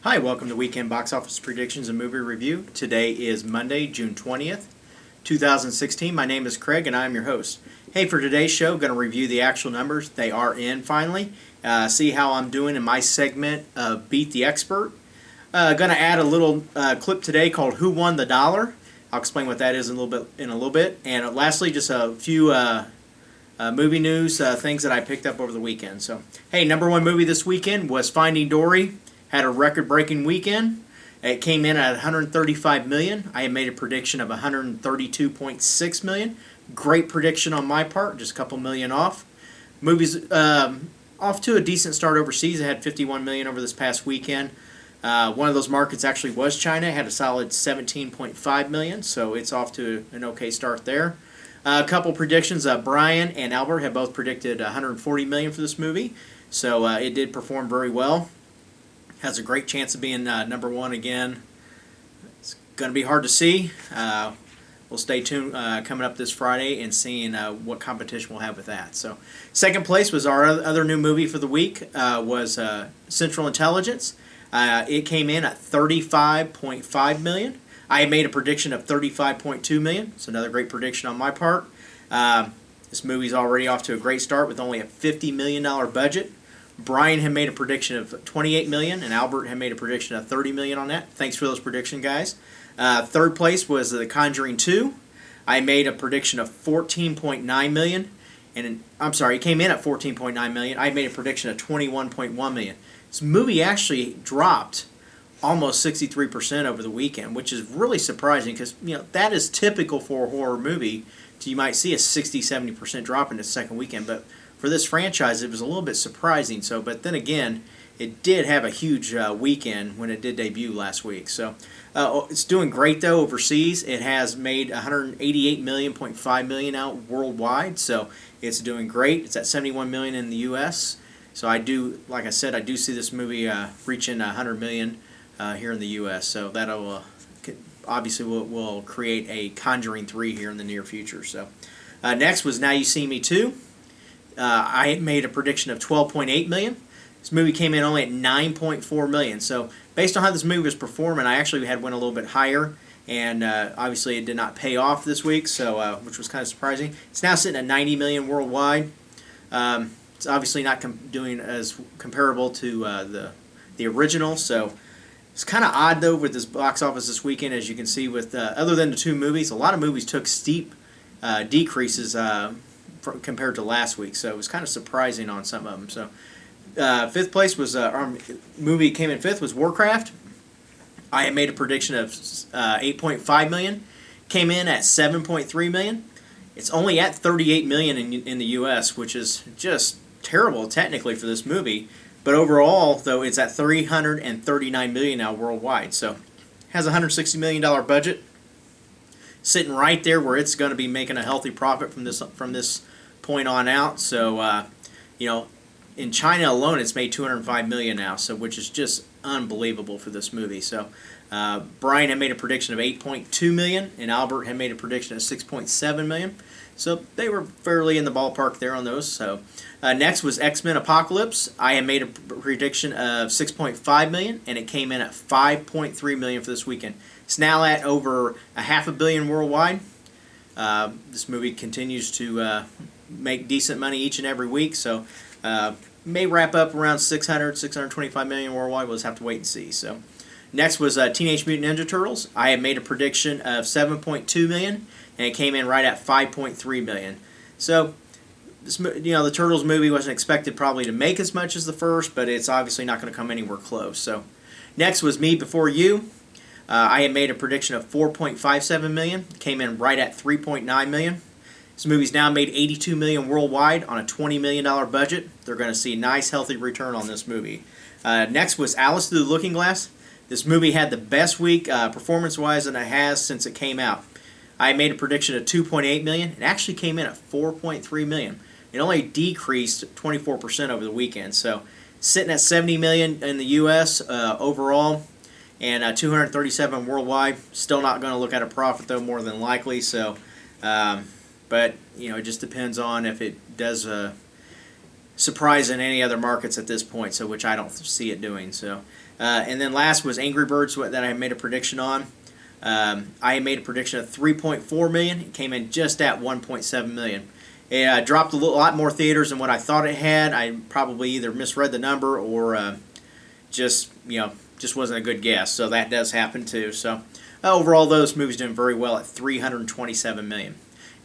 Hi, welcome to Weekend Box Office Predictions and Movie Review. Today is Monday, June 20th, 2016. My name is Craig and I'm your host. Hey, for today's show, I'm going to review the actual numbers. They are in finally. See how I'm doing in my segment of Beat the Expert. Going to add a little clip today called Who Won the Dollar. I'll explain what that is in a little bit. And lastly, just a few movie news things that I picked up over the weekend. So, hey, number one movie this weekend was Finding Dory. Had a record-breaking weekend. It came in at 135 million. I had made a prediction of 132.6 million. Great prediction on my part, just a couple million off. Movies off to a decent start overseas. It had 51 million over this past weekend. One of those markets actually was China. It had a solid 17.5 million, so it's off to an okay start there. A couple predictions. Brian and Albert have both predicted 140 million for this movie, so it did perform very well. Has a great chance of being number one again. It's going to be hard to see. We'll stay tuned coming up this Friday and seeing what competition we'll have with that. So, second place was our other new movie for the week was Central Intelligence. It came in at 35.5 million. I had made a prediction of 35.2 million. It's another great prediction on my part. This movie's already off to a great start with only a $50 million budget. Brian had made a prediction of 28 million, and Albert had made a prediction of 30 million on that. Thanks for those predictions, guys. Third place was The Conjuring 2. I made a prediction of 14.9 million, and it came in at 14.9 million. I made a prediction of 21.1 million. This movie actually dropped almost 63% over the weekend, which is really surprising because that is typical for a horror movie. So you might see a 60-70% drop in the second weekend, but for this franchise, it was a little bit surprising. So, but then again, it did have a huge weekend when it did debut last week. So, it's doing great though overseas. It has made 188.5 million out worldwide. So, it's doing great. It's at 71 million in the U.S. So, like I said, I do see this movie reaching 100 million here in the U.S. So, that'll obviously will create a Conjuring 3 here in the near future. So, next was Now You See Me Too. I made a prediction of 12.8 million. This movie came in only at 9.4 million. So based on how this movie was performing, I actually went a little bit higher, and obviously it did not pay off this week, so which was kind of surprising. It's now sitting at 90 million worldwide. It's obviously not doing as comparable to the original, so it's kind of odd though with this box office this weekend. As you can see, with other than the two movies, a lot of movies took steep decreases compared to last week, so it was kind of surprising on some of them. So, fifth place was our movie came in fifth was Warcraft. I had made a prediction of 8.5 million, came in at 7.3 million. It's only at 38 million in the U.S., which is just terrible technically for this movie. But overall, though, it's at 339 million now worldwide. So, has a $160 million budget, sitting right there where it's going to be making a healthy profit from this point on out. So, in China alone, it's made 205 million now, so which is just unbelievable for this movie. So, Brian had made a prediction of 8.2 million, and Albert had made a prediction of 6.7 million. So they were fairly in the ballpark there on those. So, next was X-Men Apocalypse. I had made a prediction of 6.5 million, and it came in at 5.3 million for this weekend. It's now at over $500 million worldwide. This movie continues to make decent money each and every week, so may wrap up around 625 million worldwide. We'll just have to wait and see. So, next was Teenage Mutant Ninja Turtles. I had made a prediction of 7.2 million, and it came in right at 5.3 million. So, the Turtles movie wasn't expected probably to make as much as the first, but it's obviously not going to come anywhere close. So, next was Me Before You. I had made a prediction of 4.57 million, came in right at 3.9 million. This movie's now made 82 million worldwide on a $20 million budget. They're going to see a nice, healthy return on this movie. Next was Alice Through the Looking Glass. This movie had the best week performance-wise than it has since it came out. I made a prediction of 2.8 million. It actually came in at 4.3 million. It only decreased 24% over the weekend. So, sitting at 70 million in the U.S. Overall, and 237 worldwide. Still not going to look at a profit though, more than likely. So, but it just depends on if it does surprise in any other markets at this point, so which I don't see it doing. So And then last was Angry Birds that I made a prediction on. I made a prediction of 3.4 million. It came in just at 1.7 million. It dropped a lot more theaters than what I thought it had. I probably either misread the number or just wasn't a good guess. So that does happen too. So overall, those movies doing very well at 327 million.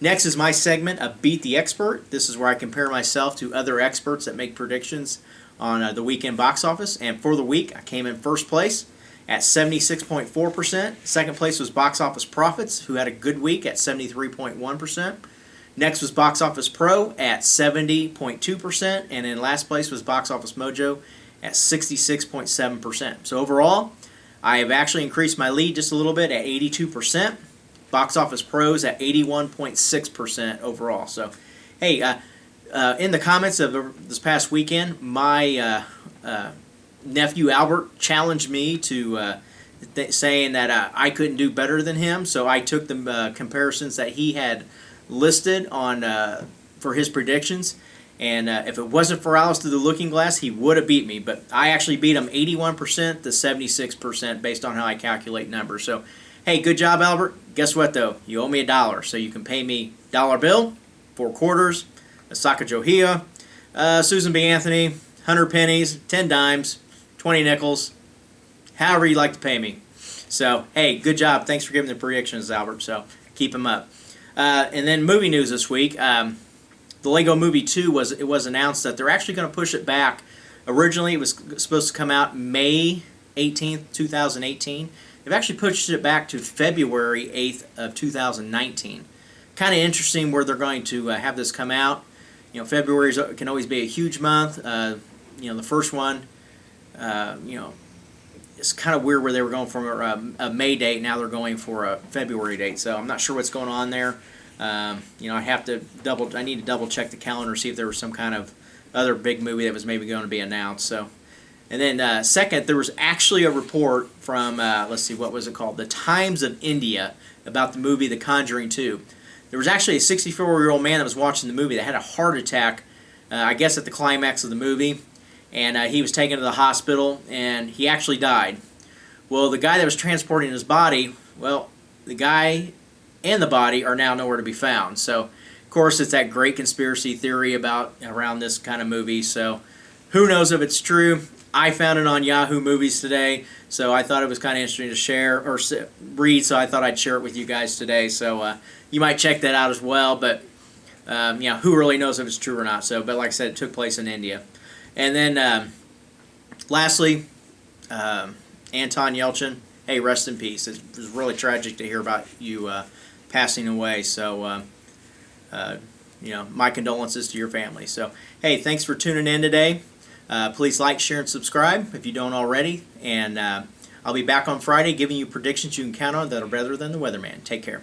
Next is my segment of Beat the Expert. This is where I compare myself to other experts that make predictions on the weekend box office. And for the week, I came in first place at 76.4%. Second place was Box Office Profits, who had a good week at 73.1%. Next was Box Office Pro at 70.2%. And in last place was Box Office Mojo at 66.7%. So overall, I have actually increased my lead just a little bit at 82%. Box Office Pros at 81.6% overall. So, hey, in the comments of this past weekend, my nephew Albert challenged me to saying that I couldn't do better than him. So I took the comparisons that he had listed on for his predictions. And if it wasn't for Alice Through the Looking Glass, he would have beat me. But I actually beat him 81% to 76% based on how I calculate numbers. So, hey, good job, Albert. Guess what, though? You owe me $1, so you can pay me dollar bill, 4 quarters, a Sacagawea, Susan B. Anthony, 100 pennies, 10 dimes, 20 nickels, however you like to pay me. So, hey, good job. Thanks for giving the predictions, Albert. So, keep them up. And then movie news this week. The Lego Movie 2 was announced that they're actually going to push it back. Originally, it was supposed to come out May 18th, 2018. They've actually pushed it back to February 8th of 2019. Kind of interesting where they're going to have this come out. February can always be a huge month. The first one, it's kind of weird where they were going from a May date. Now they're going for a February date. So I'm not sure what's going on there. I need to double check the calendar, see if there was some kind of other big movie that was maybe going to be announced. So. And then second, there was actually a report from, let's see, what was it called? The Times of India about the movie The Conjuring 2. There was actually a 64-year-old man that was watching the movie that had a heart attack, I guess at the climax of the movie, and he was taken to the hospital, and he actually died. Well, the guy that was transporting his body, well, the guy and the body are now nowhere to be found. So, of course, it's that great conspiracy theory around this kind of movie, so who knows if it's true. I found it on Yahoo Movies today, so I thought it was kind of interesting to share or read, so I thought I'd share it with you guys today. So you might check that out as well, but who really knows if it's true or not. So, but like I said, it took place in India. And then lastly, Anton Yelchin, hey, rest in peace. It was really tragic to hear about you passing away, so my condolences to your family. So, hey, thanks for tuning in today. Please like, share, and subscribe if you don't already. And I'll be back on Friday giving you predictions you can count on that are better than the weatherman. Take care.